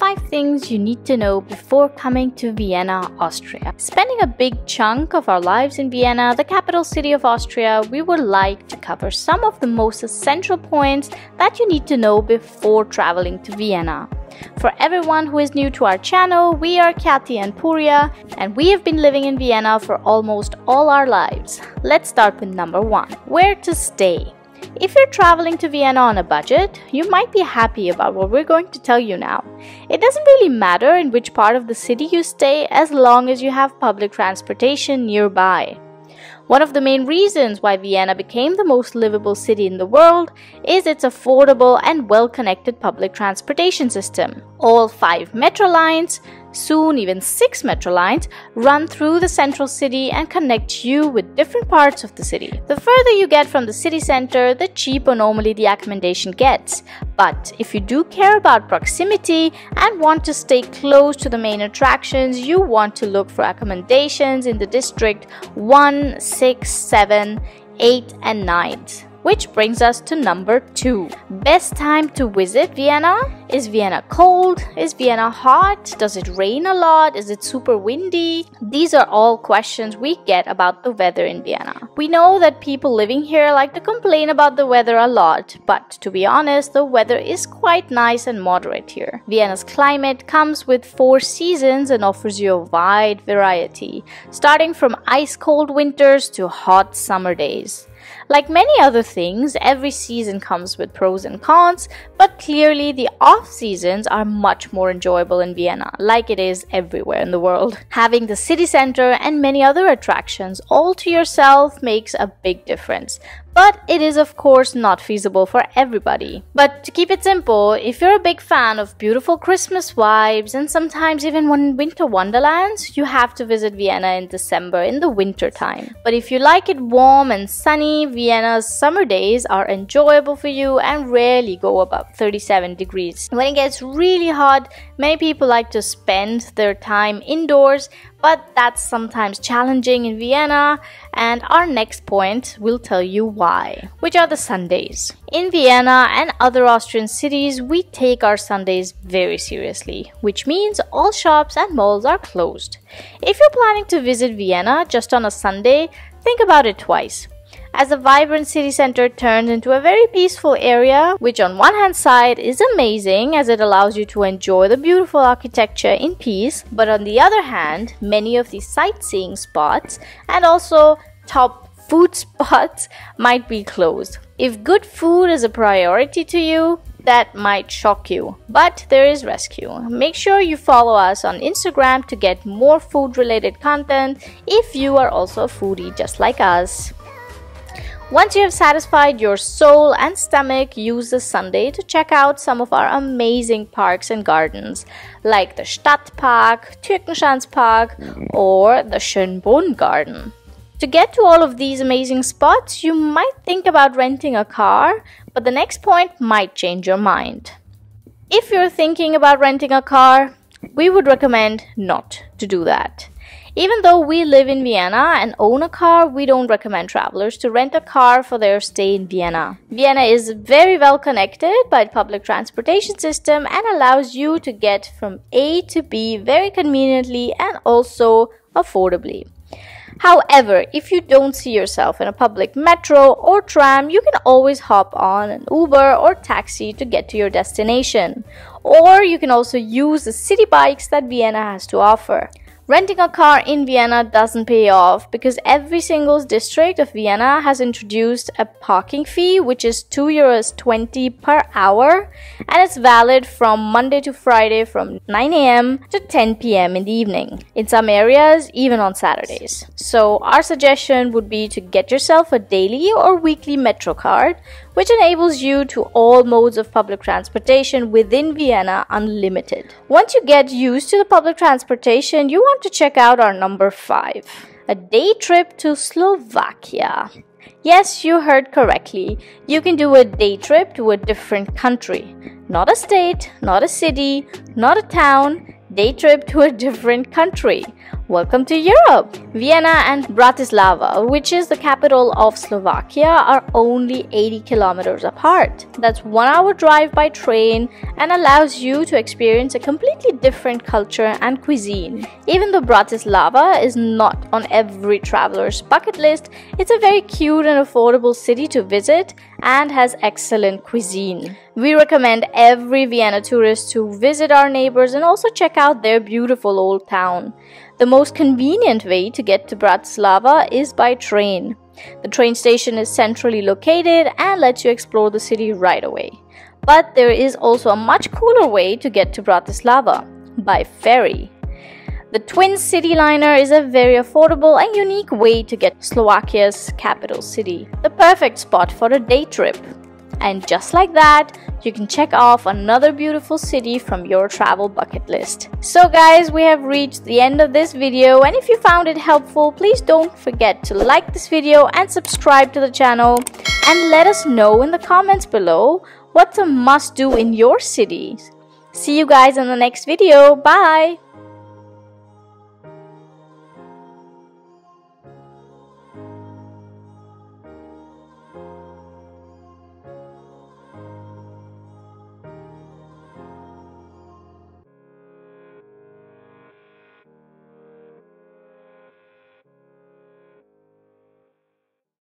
5 things you need to know before coming to Vienna, Austria. Spending a big chunk of our lives in Vienna, the capital city of Austria, we would like to cover some of the most essential points that you need to know before traveling to Vienna. For everyone who is new to our channel, we are Kathy and Purya, and we have been living in Vienna for almost all our lives. Let's start with number 1. Where to stay? If you're traveling to Vienna on a budget, you might be happy about what we're going to tell you now. It doesn't really matter in which part of the city you stay as long as you have public transportation nearby. One of the main reasons why Vienna became the most livable city in the world is its affordable and well-connected public transportation system. All 5 metro lines, soon even 6 metro lines, run through the central city and connect you with different parts of the city. The further you get from the city center, the cheaper normally the accommodation gets. But if you do care about proximity and want to stay close to the main attractions, you want to look for accommodations in the district 1, 6, 7, 8 and 9. Which brings us to number 2. Best time to visit Vienna? Is Vienna cold? Is Vienna hot? Does it rain a lot? Is it super windy? These are all questions we get about the weather in Vienna. We know that people living here like to complain about the weather a lot, but to be honest, the weather is quite nice and moderate here. Vienna's climate comes with 4 seasons and offers you a wide variety, starting from ice-cold winters to hot summer days. Like many other things, every season comes with pros and cons, but clearly the off-seasons are much more enjoyable in Vienna, like it is everywhere in the world. Having the city center and many other attractions all to yourself makes a big difference. But it is of course not feasible for everybody. But to keep it simple, if you're a big fan of beautiful Christmas vibes and sometimes even winter wonderlands, you have to visit Vienna in December in the winter time. But if you like it warm and sunny, Vienna's summer days are enjoyable for you and rarely go above 37 degrees. When it gets really hot, many people like to spend their time indoors, but that's sometimes challenging in Vienna, and our next point will tell you why, which are the Sundays. In Vienna and other Austrian cities, we take our Sundays very seriously, which means all shops and malls are closed. If you're planning to visit Vienna just on a Sunday, think about it twice, as the vibrant city center turns into a very peaceful area, which on one hand side is amazing as it allows you to enjoy the beautiful architecture in peace, but on the other hand, many of the sightseeing spots and also top food spots might be closed. If good food is a priority to you, that might shock you, but there is rescue. Make sure you follow us on Instagram to get more food related content if you are also a foodie just like us. Once you have satisfied your soul and stomach, use the Sunday to check out some of our amazing parks and gardens, like the Stadtpark, Türkenschanzpark, or the Schönbrunn Garden. To get to all of these amazing spots, you might think about renting a car, but the next point might change your mind. If you're thinking about renting a car, we would recommend not to do that. Even though we live in Vienna and own a car, we don't recommend travelers to rent a car for their stay in Vienna. Vienna is very well connected by the public transportation system and allows you to get from A to B very conveniently and also affordably. However, if you don't see yourself in a public metro or tram, you can always hop on an Uber or taxi to get to your destination. Or you can also use the city bikes that Vienna has to offer. Renting a car in Vienna doesn't pay off because every single district of Vienna has introduced a parking fee, which is €2.20 per hour, and it's valid from Monday to Friday from 9 a.m. to 10 p.m. in the evening. In some areas, even on Saturdays. So our suggestion would be to get yourself a daily or weekly metro card, which enables you to all modes of public transportation within Vienna unlimited. Once you get used to the public transportation, you want to check out our number 5, a day trip to Slovakia. Yes, you heard correctly. You can do a day trip to a different country. Not a state, not a city, not a town. Day trip to a different country. Welcome to Europe! Vienna and Bratislava, which is the capital of Slovakia, are only 80 kilometers apart. That's 1 hour drive by train and allows you to experience a completely different culture and cuisine. Even though Bratislava is not on every traveler's bucket list, it's a very cute and affordable city to visit and has excellent cuisine. We recommend every Vienna tourist to visit our neighbors and also check out their beautiful old town. The most convenient way to get to Bratislava is by train. The train station is centrally located and lets you explore the city right away. But there is also a much cooler way to get to Bratislava, by ferry. The Twin City Liner is a very affordable and unique way to get to Slovakia's capital city. The perfect spot for a day trip. And just like that, you can check off another beautiful city from your travel bucket list. So guys, we have reached the end of this video, and if you found it helpful, please don't forget to like this video and subscribe to the channel, and let us know in the comments below what's a must-do in your cities. See you guys in the next video. Bye!